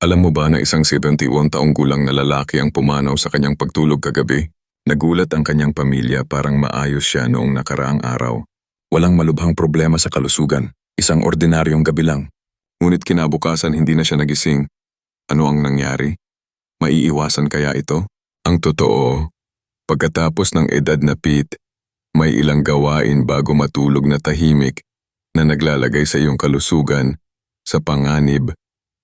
Alam mo ba na isang 71 taong gulang na lalaki ang pumanaw sa kanyang pagtulog kagabi? Nagulat ang kanyang pamilya parang maayos siya noong nakaraang araw. Walang malubhang problema sa kalusugan, isang ordinaryong gabi lang. Ngunit kinabukasan hindi na siya nagising. Ano ang nangyari? Maiiwasan kaya ito? Ang totoo, pagkatapos ng edad na Pete, may ilang gawain bago matulog na tahimik na naglalagay sa iyong kalusugan, sa panganib,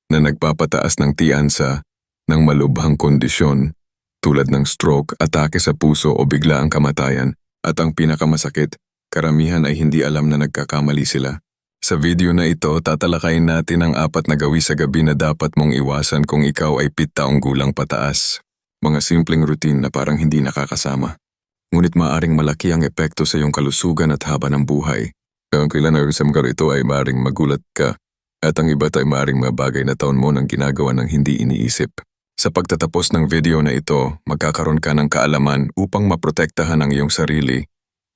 na nagpapataas ng tiyansa ng malubhang kondisyon tulad ng stroke, atake sa puso o biglaang kamatayan. At ang pinakamasakit, karamihan ay hindi alam na nagkakamali sila. Sa video na ito, tatalakayin natin ang 4 na gawi sa gabi na dapat mong iwasan kung ikaw ay 7 taong gulang pataas. Mga simpleng routine na parang hindi nakakasama. Ngunit maaring malaki ang epekto sa iyong kalusugan at haba ng buhay. Kung kailan na sa mga ito ay maaring magulat ka, at ang iba ay maaring mga bagay na taon mo nang ginagawa ng hindi iniisip. Sa pagtatapos ng video na ito, magkakaroon ka ng kaalaman upang maprotektahan ang iyong sarili,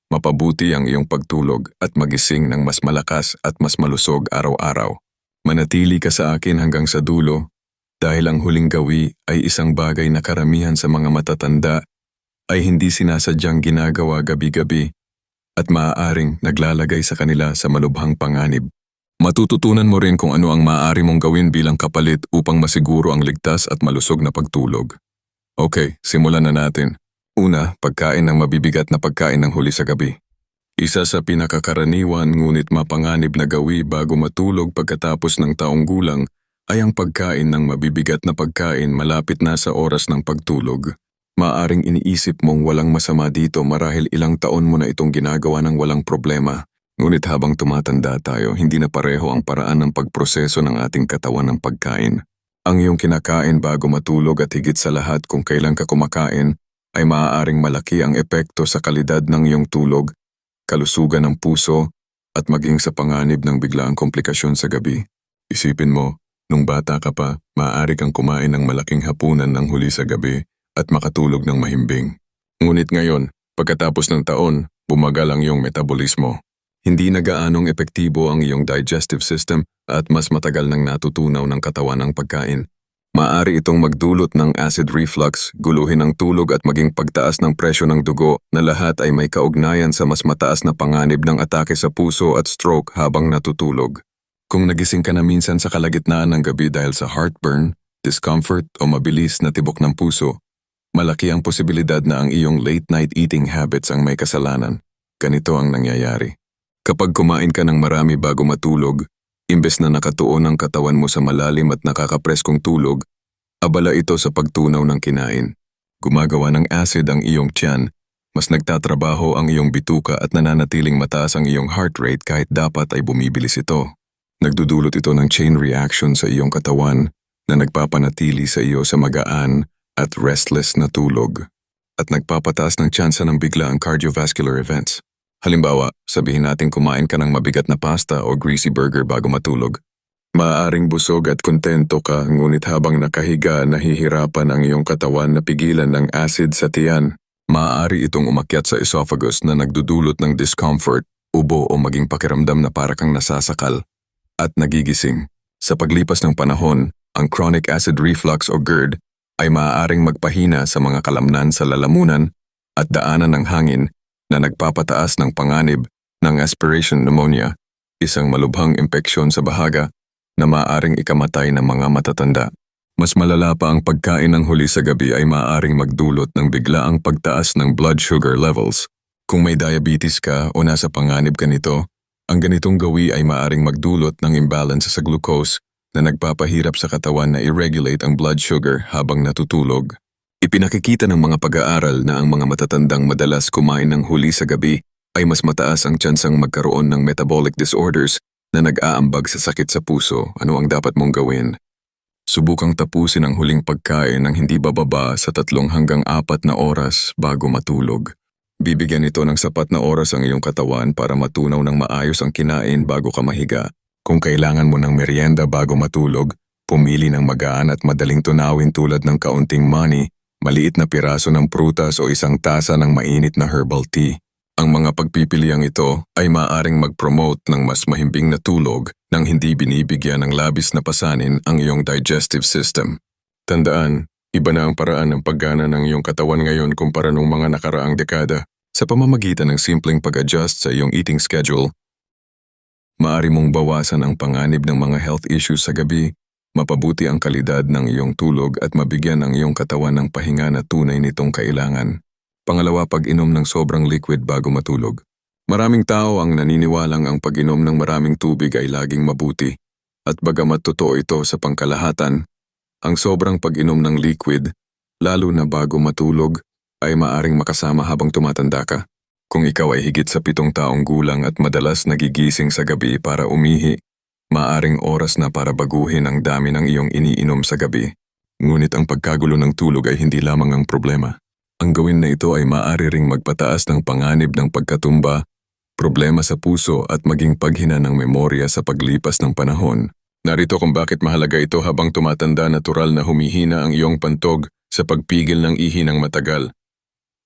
mapabuti ang iyong pagtulog at magising ng mas malakas at mas malusog araw-araw. Manatili ka sa akin hanggang sa dulo dahil ang huling gawi ay isang bagay na karamihan sa mga matatanda ay hindi sinasadyang ginagawa gabi-gabi at maaaring naglalagay sa kanila sa malubhang panganib. Matututunan mo rin kung ano ang maaari mong gawin bilang kapalit upang masiguro ang ligtas at malusog na pagtulog. Okay, simulan na natin. Una, pagkain ng mabibigat na pagkain ng huli sa gabi. Isa sa pinakakaraniwan ngunit mapanganib na gawi bago matulog pagkatapos ng taong gulang ay ang pagkain ng mabibigat na pagkain malapit na sa oras ng pagtulog. Maaring iniisip mong walang masama dito marahil ilang taon mo na itong ginagawa ng walang problema. Ngunit habang tumatanda tayo, hindi na pareho ang paraan ng pagproseso ng ating katawan ng pagkain. Ang iyong kinakain bago matulog at higit sa lahat kung kailan ka kumakain ay maaaring malaki ang epekto sa kalidad ng iyong tulog, kalusugan ng puso at maging sa panganib ng biglaang komplikasyon sa gabi. Isipin mo, nung bata ka pa, maaari kang kumain ng malaking hapunan ng huli sa gabi at makatulog ng mahimbing. Ngunit ngayon, pagkatapos ng taon, bumagal ang iyong metabolismo. Hindi na gaanong epektibo ang iyong digestive system at mas matagal nang natutunaw ng katawan ang pagkain. Maaari itong magdulot ng acid reflux, guluhin ang tulog at maging pagtaas ng presyo ng dugo na lahat ay may kaugnayan sa mas mataas na panganib ng atake sa puso at stroke habang natutulog. Kung nagising ka na minsan sa kalagitnaan ng gabi dahil sa heartburn, discomfort o mabilis na tibok ng puso, malaki ang posibilidad na ang iyong late-night eating habits ang may kasalanan. Ganito ang nangyayari. Kapag kumain ka ng marami bago matulog, imbes na nakatuon ang katawan mo sa malalim at nakakapreskong tulog, abala ito sa pagtunaw ng kinain. Gumagawa ng acid ang iyong tiyan, mas nagtatrabaho ang iyong bituka at nananatiling mataas ang iyong heart rate kahit dapat ay bumibilis ito. Nagdudulot ito ng chain reaction sa iyong katawan na nagpapanatili sa iyo sa magaan at restless na tulog at nagpapataas ng tsansa ng biglaang cardiovascular events. Halimbawa, sabihin natin kumain ka ng mabigat na pasta o greasy burger bago matulog. Maaaring busog at kontento ka ngunit habang nakahiga nahihirapan ang iyong katawan na pigilan ng acid sa tiyan. Maaari itong umakyat sa esophagus na nagdudulot ng discomfort, ubo o maging pakiramdam na para kang nasasakal at nagigising. Sa paglipas ng panahon, ang chronic acid reflux o GERD ay maaaring magpahina sa mga kalamnan sa lalamunan at daanan ng hangin na nagpapataas ng panganib ng aspiration pneumonia, isang malubhang impeksyon sa bahaga na maaaring ikamatay ng mga matatanda. Mas malala pa ang pagkain ng huli sa gabi ay maaaring magdulot ng biglaang pagtaas ng blood sugar levels. Kung may diabetes ka o nasa panganib ka nito, ang ganitong gawi ay maaaring magdulot ng imbalance sa glucose na nagpapahirap sa katawan na i-regulate ang blood sugar habang natutulog. Ipinakikita ng mga pag-aaral na ang mga matatandang madalas kumain ng huli sa gabi ay mas mataas ang tsansang magkaroon ng metabolic disorders na nag-aambag sa sakit sa puso. Ano ang dapat mong gawin? Subukang tapusin ang huling pagkain ng hindi bababa sa 3 hanggang 4 na oras bago matulog. Bibigyan ito ng sapat na oras ang iyong katawan para matunaw ng maayos ang kinain bago ka mahiga. Kung kailangan mo ng merienda bago matulog, pumili ng magaan at madaling tunawin tulad ng kaunting mani, maliit na piraso ng prutas o isang tasa ng mainit na herbal tea. Ang mga pagpipiliang ito ay maaaring mag-promote ng mas mahimbing na tulog nang hindi binibigyan ng labis na pasanin ang iyong digestive system. Tandaan, iba na ang paraan ng paggana ng iyong katawan ngayon kumpara nung mga nakaraang dekada. Sa pamamagitan ng simpleng pag-adjust sa iyong eating schedule, maaari mong bawasan ang panganib ng mga health issues sa gabi, mapabuti ang kalidad ng iyong tulog at mabigyan ang iyong katawan ng pahinga na tunay nitong kailangan. Pangalawa, pag-inom ng sobrang liquid bago matulog. Maraming tao ang naniniwalang ang pag-inom ng maraming tubig ay laging mabuti. At bagamat totoo ito sa pangkalahatan, ang sobrang pag-inom ng liquid, lalo na bago matulog, ay maaring makasama habang tumatanda ka. Kung ikaw ay higit sa 7 taong gulang at madalas nagigising sa gabi para umihi, maaring oras na para baguhin ang dami ng iyong iniinom sa gabi. Ngunit ang pagkagulo ng tulog ay hindi lamang ang problema. Ang gawin na ito ay maaari ring magpataas ng panganib ng pagkatumba, problema sa puso at maging paghina ng memorya sa paglipas ng panahon. Narito kung bakit mahalaga ito habang tumatanda, natural na humihina ang iyong pantog sa pagpigil ng ihi ng matagal.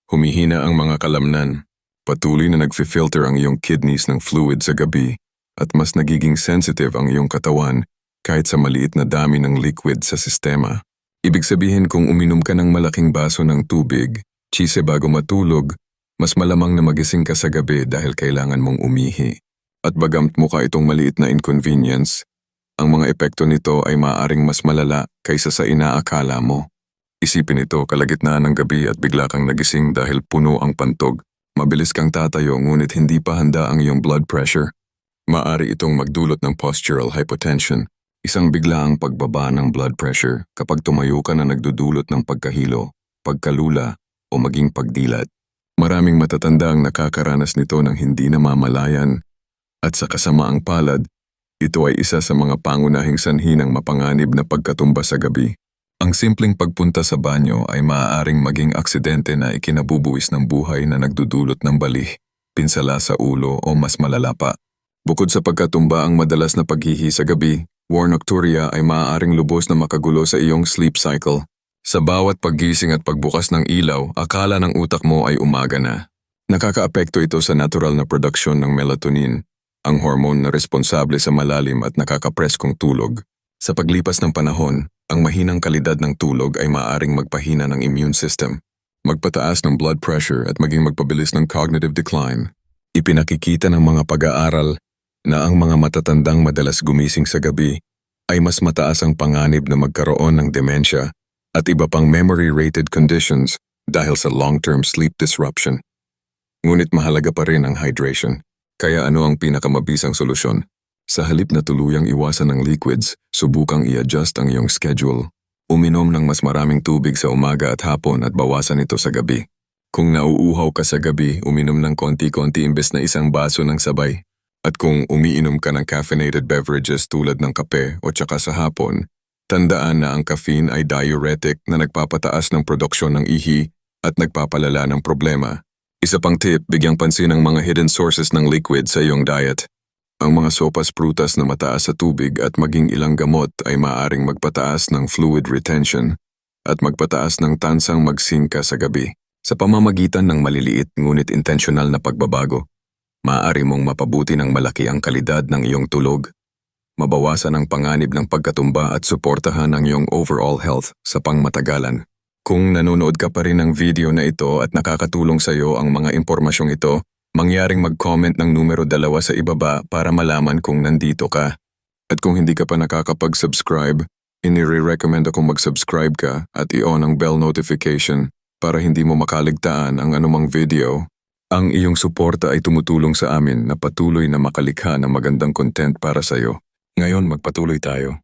Humihina ang mga kalamnan. Patuloy na nagfi-filter ang iyong kidneys ng fluid sa gabi at mas nagiging sensitive ang iyong katawan kahit sa maliit na dami ng liquid sa sistema. Ibig sabihin kung uminom ka ng malaking baso ng tubig, tsise bago matulog, mas malamang na magising ka sa gabi dahil kailangan mong umihi. At bagamat mukha itong maliit na inconvenience, ang mga epekto nito ay maaaring mas malala kaysa sa inaakala mo. Isipin ito kalagitnaan ng gabi at bigla kang nagising dahil puno ang pantog. Mabilis kang tatayo ngunit hindi pa handa ang iyong blood pressure. Maaari itong magdulot ng postural hypotension, isang biglaang pagbaba ng blood pressure kapag tumayo ka na nagdudulot ng pagkahilo, pagkalula o maging pagdilat. Maraming matatanda ang nakakaranas nito ng hindi namamalayan at sa kasamaang palad, ito ay isa sa mga pangunahing sanhi ng mapanganib na pagkatumba sa gabi. Ang simpleng pagpunta sa banyo ay maaaring maging aksidente na ikinabubuwis ng buhay na nagdudulot ng balih, pinsala sa ulo o mas malala pa. Bukod sa pagkatumba, ang madalas na paghihi sa gabi, war nocturia ay maaaring lubos na makagulo sa iyong sleep cycle. Sa bawat paggising at pagbukas ng ilaw, akala ng utak mo ay umaga na. Nakakaapekto ito sa natural na produksyon ng melatonin, ang hormone na responsable sa malalim at nakakapreskong tulog. Sa paglipas ng panahon, ang mahinang kalidad ng tulog ay maaaring magpahina ng immune system, magpataas ng blood pressure at maging magpabilis ng cognitive decline. Ipinakikita ng mga pag-aaral na ang mga matatandang madalas gumising sa gabi ay mas mataas ang panganib na magkaroon ng demensya at iba pang memory-related conditions dahil sa long-term sleep disruption. Ngunit mahalaga pa rin ang hydration. Kaya ano ang pinakamabisang solusyon? Sa halip na tuluyang iwasan ng liquids, subukang i-adjust ang iyong schedule. Uminom ng mas maraming tubig sa umaga at hapon at bawasan ito sa gabi. Kung nauuhaw ka sa gabi, uminom ng konti-konti imbes na isang baso ng sabay. At kung umiinom ka ng caffeinated beverages tulad ng kape o tsaka sa hapon, tandaan na ang caffeine ay diuretic na nagpapataas ng produksyon ng ihi at nagpapalala ng problema. Isa pang tip, bigyang pansin ang mga hidden sources ng liquid sa iyong diet. Ang mga sopas prutas na mataas sa tubig at maging ilang gamot ay maaaring magpataas ng fluid retention at magpataas ng tansang magsingka sa gabi. Sa pamamagitan ng maliliit ngunit intentional na pagbabago, maaari mong mapabuti ng malaki ang kalidad ng iyong tulog, mabawasan ang panganib ng pagkatumba at suportahan ang iyong overall health sa pangmatagalan. Kung nanonood ka pa rin ng video na ito at nakakatulong sa iyo ang mga impormasyong ito, mangyaring mag-comment ng numero 2 sa ibaba para malaman kung nandito ka. At kung hindi ka pa nakakapag-subscribe, inire-recommend akong mag-subscribe ka at i-on ang bell notification para hindi mo makaligtaan ang anumang video. Ang iyong suporta ay tumutulong sa amin na patuloy na makalikha ng magandang content para sa iyo. Ngayon magpatuloy tayo.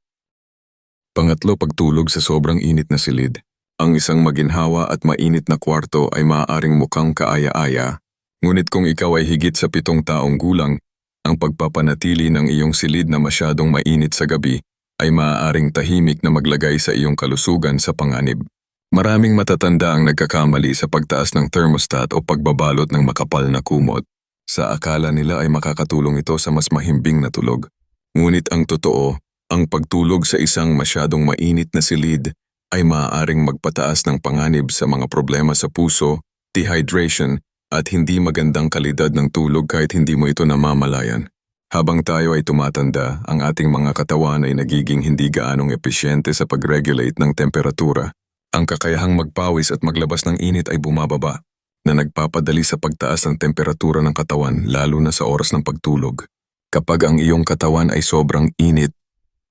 Pangatlo, pagtulog sa sobrang init na silid. Ang isang maginhawa at mainit na kwarto ay maaaring mukhang kaaya-aya. Ngunit kung ikaw ay higit sa 7 taong gulang, ang pagpapanatili ng iyong silid na masyadong mainit sa gabi ay maaaring tahimik na maglagay sa iyong kalusugan sa panganib. Maraming matatanda ang nagkakamali sa pagtaas ng thermostat o pagbabalot ng makapal na kumot. Sa akala nila ay makakatulong ito sa mas mahimbing na tulog. Ngunit ang totoo, ang pagtulog sa isang masyadong mainit na silid ay maaaring magpataas ng panganib sa mga problema sa puso, dehydration, at hindi magandang kalidad ng tulog kahit hindi mo ito namamalayan. Habang tayo ay tumatanda, ang ating mga katawan ay nagiging hindi gaanong epesyente sa pag-regulate ng temperatura. Ang kakayahang magpawis at maglabas ng init ay bumababa, na nagpapadali sa pagtaas ng temperatura ng katawan lalo na sa oras ng pagtulog. Kapag ang iyong katawan ay sobrang init,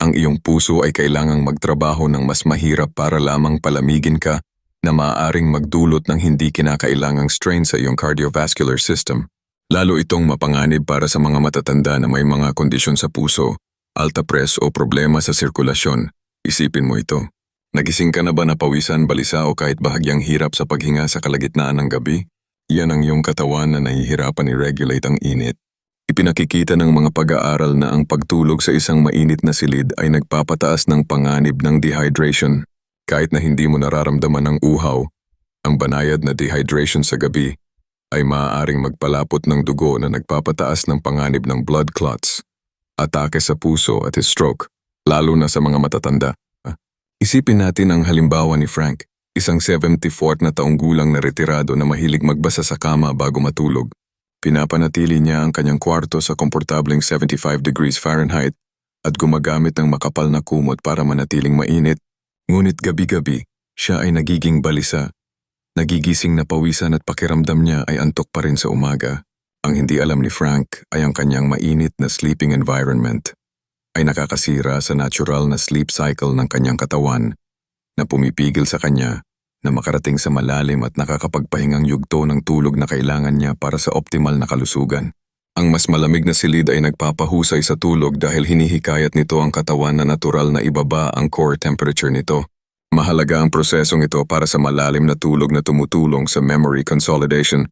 ang iyong puso ay kailangang magtrabaho ng mas mahirap para lamang palamigin ka na maaaring magdulot ng hindi kinakailangang strain sa iyong cardiovascular system. Lalo itong mapanganib para sa mga matatanda na may mga kondisyon sa puso, alta press o problema sa sirkulasyon. Isipin mo ito. Nagising ka na ba napawisan, balisa o kahit bahagyang hirap sa paghinga sa kalagitnaan ng gabi? Yan ang iyong katawan na nahihirapan i-regulate ang init. Ipinakikita ng mga pag-aaral na ang pagtulog sa isang mainit na silid ay nagpapataas ng panganib ng dehydration. Kahit na hindi mo nararamdaman ng uhaw, ang banayad na dehydration sa gabi ay maaaring magpalapot ng dugo na nagpapataas ng panganib ng blood clots, atake sa puso at stroke, lalo na sa mga matatanda. Isipin natin ang halimbawa ni Frank, isang 74 na taong gulang na retirado na mahilig magbasa sa kama bago matulog. Pinapanatili niya ang kanyang kwarto sa komportableng 75 degrees Fahrenheit at gumagamit ng makapal na kumot para manatiling mainit. Ngunit gabi-gabi, siya ay nagiging balisa. Nagigising na pawisan at pakiramdam niya ay antok pa rin sa umaga. Ang hindi alam ni Frank ay ang kanyang mainit na sleeping environment ay nakakasira sa natural na sleep cycle ng kanyang katawan na pumipigil sa kanya na makarating sa malalim at nakakapagpahingang yugto ng tulog na kailangan niya para sa optimal na kalusugan. Ang mas malamig na silid ay nagpapahusay sa tulog dahil hinihikayat nito ang katawan na natural na ibaba ang core temperature nito. Mahalaga ang prosesong ito para sa malalim na tulog na tumutulong sa memory consolidation,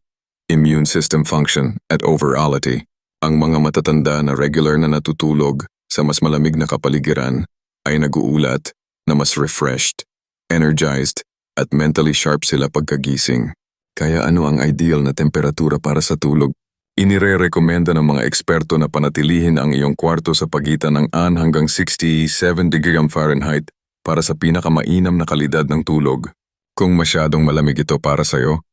immune system function, at overallity. Ang mga matatanda na regular na natutulog sa mas malamig na kapaligiran ay naguulat na mas refreshed, energized, at mentally sharp sila pagkagising. Kaya ano ang ideal na temperatura para sa tulog? Inire-rekomenda ng mga eksperto na panatilihin ang iyong kwarto sa pagitan ng 1 hanggang 67 degree Fahrenheit para sa pinakamainam na kalidad ng tulog. Kung masyadong malamig ito para sa'yo,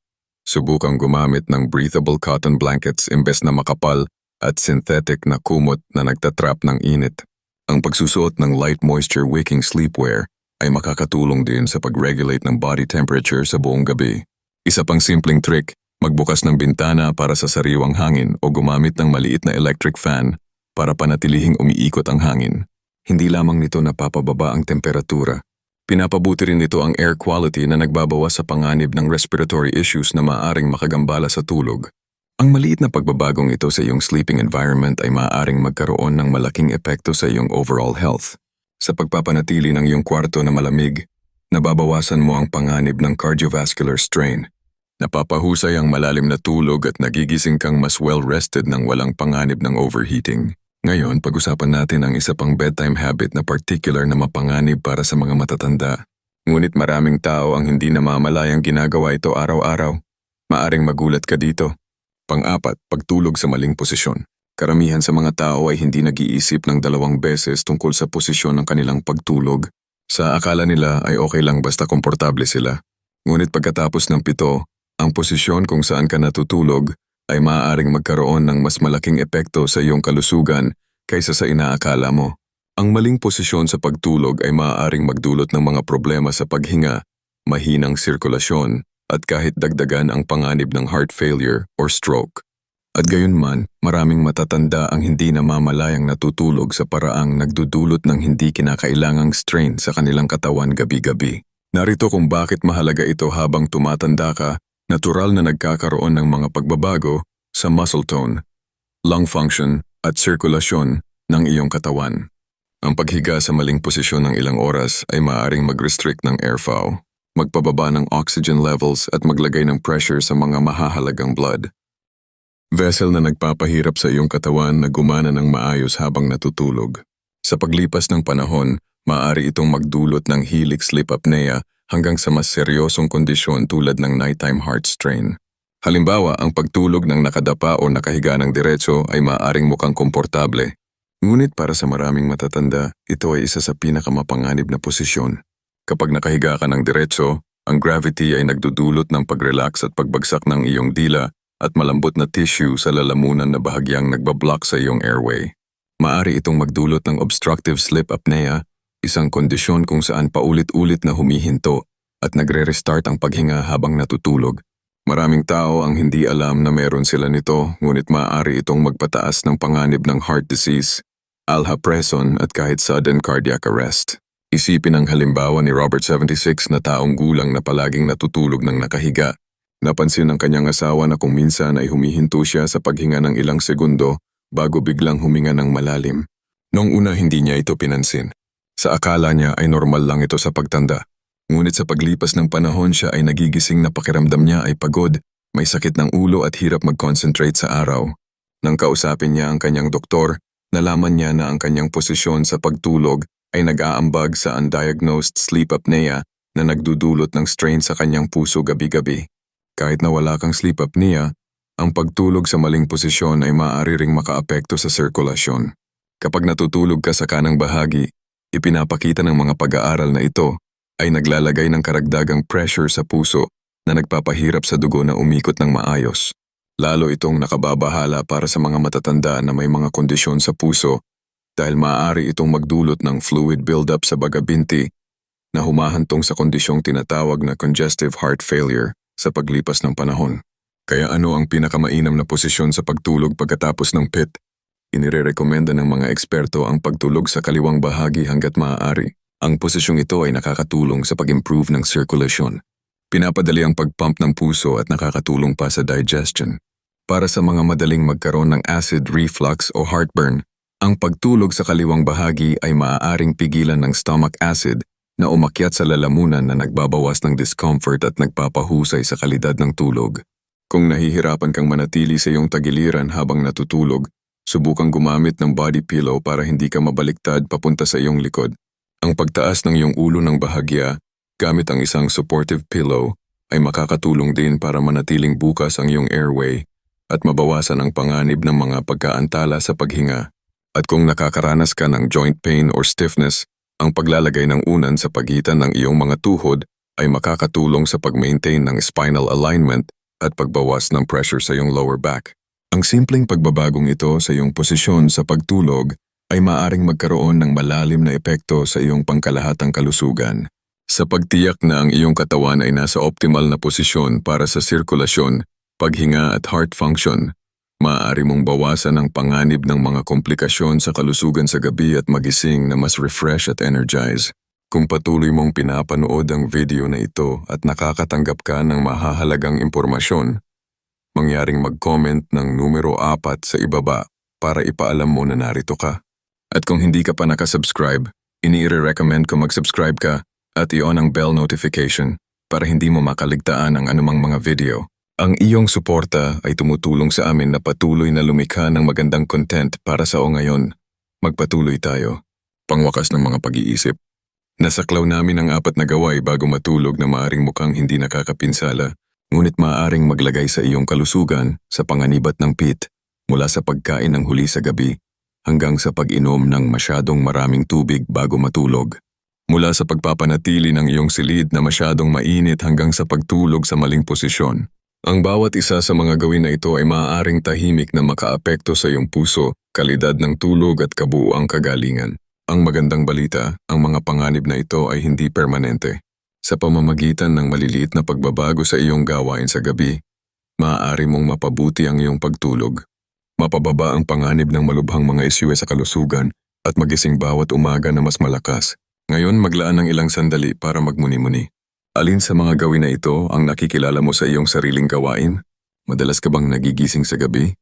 subukang gumamit ng breathable cotton blankets imbes na makapal at synthetic na kumot na nagtatrap ng init. Ang pagsusuot ng light moisture wicking sleepwear ay makakatulong din sa pag-regulate ng body temperature sa buong gabi. Isa pang simpleng trick, magbukas ng bintana para sa sariwang hangin o gumamit ng maliit na electric fan para panatilihing umiikot ang hangin. Hindi lamang nito napapababa ang temperatura. Pinapabuti rin nito ang air quality na nagbabawas sa panganib ng respiratory issues na maaaring makagambala sa tulog. Ang maliit na pagbabagong ito sa iyong sleeping environment ay maaaring magkaroon ng malaking epekto sa iyong overall health. Sa pagpapanatili ng iyong kwarto na malamig, nababawasan mo ang panganib ng cardiovascular strain. Napapahusay ang malalim na tulog at nagigising kang mas well-rested nang walang panganib ng overheating. Ngayon, pag-usapan natin ang isa pang bedtime habit na particular na mapanganib para sa mga matatanda. Ngunit maraming tao ang hindi namamalayang ginagawa ito araw-araw. Maaring magulat ka dito. Pang-apat, pagtulog sa maling posisyon. Karamihan sa mga tao ay hindi nag-iisip ng 2 beses tungkol sa posisyon ng kanilang pagtulog. Sa akala nila ay okay lang basta komportable sila. Ngunit pagkatapos ng 7, ang posisyon kung saan ka natutulog ay maaaring magkaroon ng mas malaking epekto sa iyong kalusugan kaysa sa inaakala mo. Ang maling posisyon sa pagtulog ay maaaring magdulot ng mga problema sa paghinga, mahinang sirkulasyon, at kahit dagdagan ang panganib ng heart failure or stroke. At gayunman, maraming matatanda ang hindi namamalayang natutulog sa paraang nagdudulot ng hindi kinakailangang strain sa kanilang katawan gabi-gabi. Narito kung bakit mahalaga ito habang tumatanda ka. Natural na nagkakaroon ng mga pagbabago sa muscle tone, lung function at sirkulasyon ng iyong katawan. Ang paghiga sa maling posisyon ng ilang oras ay maaaring mag-restrict ng airflow, magpababa ng oxygen levels at maglagay ng pressure sa mga mahahalagang blood vessel na nagpapahirap sa iyong katawan na gumana ng maayos habang natutulog. Sa paglipas ng panahon, maaari itong magdulot ng helix sleep apnea hanggang sa mas seryosong kondisyon tulad ng nighttime heart strain. Halimbawa, ang pagtulog ng nakadapa o nakahiga ng diretso ay maaaring mukhang komportable. Ngunit para sa maraming matatanda, ito ay isa sa pinakamapanganib na posisyon. Kapag nakahiga ka ng diretso, ang gravity ay nagdudulot ng pag-relax at pagbagsak ng iyong dila at malambot na tissue sa lalamunan na bahagyang nagbablock sa iyong airway. Maari itong magdulot ng obstructive sleep apnea, isang kondisyon kung saan paulit-ulit na humihinto at nagre-restart ang paghinga habang natutulog. Maraming tao ang hindi alam na meron sila nito, ngunit maaari itong magpataas ng panganib ng heart disease, alhapreson at kahit sudden cardiac arrest. Isipin ang halimbawa ni Robert 76 na taong gulang na palaging natutulog ng nakahiga. Napansin ng kanyang asawa na kung minsan ay humihinto siya sa paghinga ng ilang segundo bago biglang huminga ng malalim. Noong una hindi niya ito pinansin. Sa akala niya ay normal lang ito sa pagtanda. Ngunit sa paglipas ng panahon siya ay nagigising na pakiramdam niya ay pagod, may sakit ng ulo at hirap mag-concentrate sa araw. Nang kausapin niya ang kanyang doktor, nalaman niya na ang kanyang posisyon sa pagtulog ay nag-aambag sa undiagnosed sleep apnea na nagdudulot ng strain sa kanyang puso gabi-gabi. Kahit na wala kang sleep apnea, ang pagtulog sa maling posisyon ay maaari ring makaapekto sa sirkulasyon. Kapag natutulog ka sa kanang bahagi, ipinapakita ng mga pag-aaral na ito ay naglalagay ng karagdagang pressure sa puso na nagpapahirap sa dugo na umikot ng maayos. Lalo itong nakababahala para sa mga matatanda na may mga kondisyon sa puso dahil maaari itong magdulot ng fluid buildup sa bagabinti na humahantong sa kondisyong tinatawag na congestive heart failure sa paglipas ng panahon. Kaya ano ang pinakamainam na posisyon sa pagtulog pagkatapos ng PIT? Inirerekomenda ng mga eksperto ang pagtulog sa kaliwang bahagi hanggat maaari. Ang posisyong ito ay nakakatulong sa pag-improve ng circulation. Pinapadali ang pag-pump ng puso at nakakatulong pa sa digestion. Para sa mga madaling magkaroon ng acid reflux o heartburn, ang pagtulog sa kaliwang bahagi ay maaaring pigilan ng stomach acid na umakyat sa lalamunan na nagbabawas ng discomfort at nagpapahusay sa kalidad ng tulog. Kung nahihirapan kang manatili sa iyong tagiliran habang natutulog, subukang gumamit ng body pillow para hindi ka mabaliktad papunta sa iyong likod. Ang pagtaas ng iyong ulo ng bahagya gamit ang isang supportive pillow ay makakatulong din para manatiling bukas ang iyong airway at mabawasan ang panganib ng mga pagkaantala sa paghinga. At kung nakakaranas ka ng joint pain or stiffness, ang paglalagay ng unan sa pagitan ng iyong mga tuhod ay makakatulong sa pag-maintain ng spinal alignment at pagbawas ng pressure sa iyong lower back. Ang simpleng pagbabagong ito sa iyong posisyon sa pagtulog ay maaaring magkaroon ng malalim na epekto sa iyong pangkalahatang kalusugan. Sa pagtiyak na ang iyong katawan ay nasa optimal na posisyon para sa sirkulasyon, paghinga at heart function, maaari mong bawasan ang panganib ng mga komplikasyon sa kalusugan sa gabi at magising na mas refresh at energize. Kung patuloy mong pinapanood ang video na ito at nakakatanggap ka ng mahahalagang impormasyon, mangyaring mag-comment ng numero 4 sa ibaba para ipaalam mo na narito ka. At kung hindi ka pa nakasubscribe, ini-recommend ko mag-subscribe ka at i-on ang bell notification para hindi mo makaligtaan ang anumang mga video. Ang iyong suporta ay tumutulong sa amin na patuloy na lumikha ng magandang content para sa o ngayon. Magpatuloy tayo. Pangwakas ng mga pag-iisip. Nasaklaw namin ang 4 na gawain bago matulog na maaring mukhang hindi nakakapinsala, ngunit maaaring maglagay sa iyong kalusugan sa panganibat ng PIT mula sa pagkain ng huli sa gabi hanggang sa pag-inom ng masyadong maraming tubig bago matulog. Mula sa pagpapanatili ng iyong silid na masyadong mainit hanggang sa pagtulog sa maling posisyon. Ang bawat isa sa mga gawin na ito ay maaaring tahimik na makaapekto sa iyong puso, kalidad ng tulog at kabuuang kagalingan. Ang magandang balita, ang mga panganib na ito ay hindi permanente. Sa pamamagitan ng maliliit na pagbabago sa iyong gawain sa gabi, maaari mong mapabuti ang iyong pagtulog. Mapababa ang panganib ng malubhang mga isyu sa kalusugan at magising bawat umaga na mas malakas. Ngayon maglaan ng ilang sandali para magmuni-muni. Alin sa mga gawin na ito ang nakikilala mo sa iyong sariling gawain? Madalas ka bang nagigising sa gabi?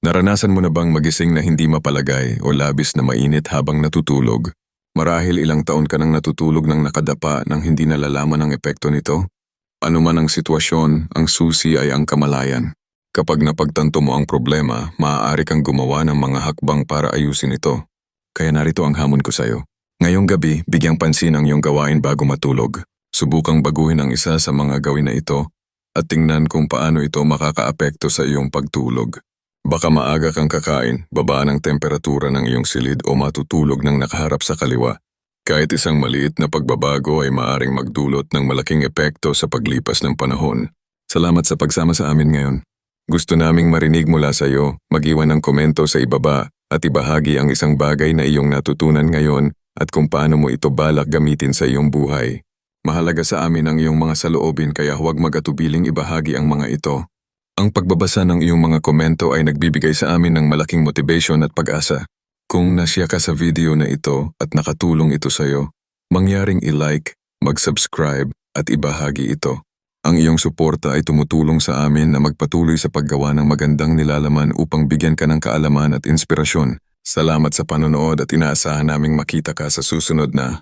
Naranasan mo na bang magising na hindi mapalagay o labis na mainit habang natutulog? Marahil ilang taon ka nang natutulog ng nakadapa nang hindi nalalaman ang epekto nito? Ano man ang sitwasyon, ang susi ay ang kamalayan. Kapag napagtanto mo ang problema, maaari kang gumawa ng mga hakbang para ayusin ito. Kaya narito ang hamon ko sa'yo. Ngayong gabi, bigyang pansin ang iyong gawain bago matulog. Subukang baguhin ang isa sa mga gawin na ito at tingnan kung paano ito makakaapekto sa iyong pagtulog. Baka maaga kang kakain, babaan ang temperatura ng iyong silid o matutulog ng nakaharap sa kaliwa. Kahit isang maliit na pagbabago ay maaring magdulot ng malaking epekto sa paglipas ng panahon. Salamat sa pagsama sa amin ngayon. Gusto naming marinig mula sa iyo, mag-iwan ng komento sa ibaba at ibahagi ang isang bagay na iyong natutunan ngayon at kung paano mo ito balak gamitin sa iyong buhay. Mahalaga sa amin ang iyong mga saloobin kaya huwag mag-atubiling ibahagi ang mga ito. Ang pagbabasa ng iyong mga komento ay nagbibigay sa amin ng malaking motivation at pag-asa. Kung nasya ka sa video na ito at nakatulong ito sa iyo, mangyaring i-like, mag-subscribe at ibahagi ito. Ang iyong suporta ay tumutulong sa amin na magpatuloy sa paggawa ng magandang nilalaman upang bigyan ka ng kaalaman at inspirasyon. Salamat sa panonood at inaasahan naming makita ka sa susunod na